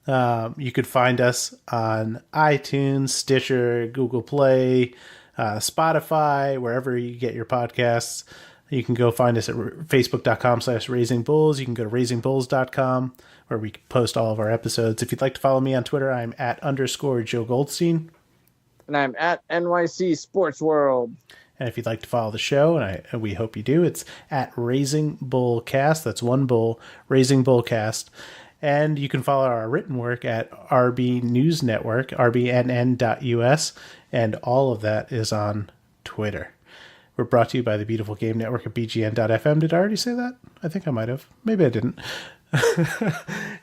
Speaker 1: You could find us on iTunes, Stitcher, Google Play, Spotify, wherever you get your podcasts. You can go find us at facebook.com/raisingbulls. You can go to raisingbulls.com where we post all of our episodes. If you'd like to follow me on Twitter, I'm at _Joe Goldstein.
Speaker 2: And I'm at NYC Sports World.
Speaker 1: And if you'd like to follow the show, and we hope you do, it's at Raising Bull Cast. That's one bull, Raising Bull Cast. And you can follow our written work at RB News Network, rbnn.us, and all of that is on Twitter. We're brought to you by the beautiful game network at bgn.fm. Did I already say that? I think I might have. Maybe I didn't.
Speaker 2: Doesn't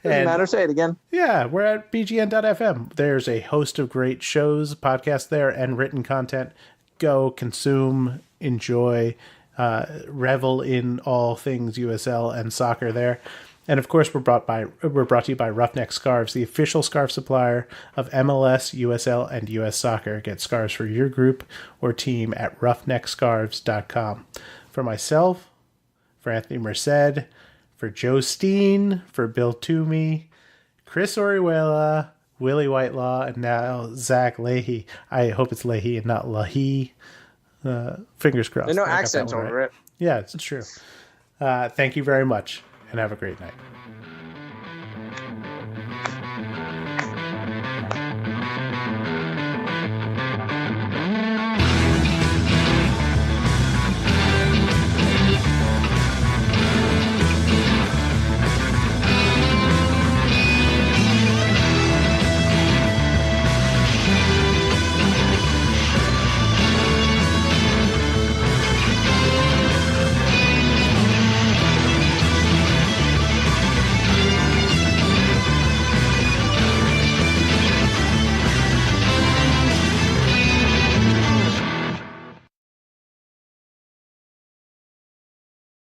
Speaker 2: matter. Say it again.
Speaker 1: Yeah, we're at bgn.fm. There's a host of great shows, podcasts there, and written content. Go, consume, enjoy, revel in all things USL and soccer there. And of course, we're brought to you by Roughneck Scarves, the official scarf supplier of MLS, USL, and US Soccer. Get scarves for your group or team at roughneckscarves.com. For myself, for Anthony Merced, for Joe Steen, for Bill Toomey, Chris Orihuela, Willie Whitelaw, and now Zach Leahy. I hope it's Leahy and not Lahee. Fingers crossed.
Speaker 2: There's no accents over it.
Speaker 1: Yeah, it's true. Thank you very much, and have a great night.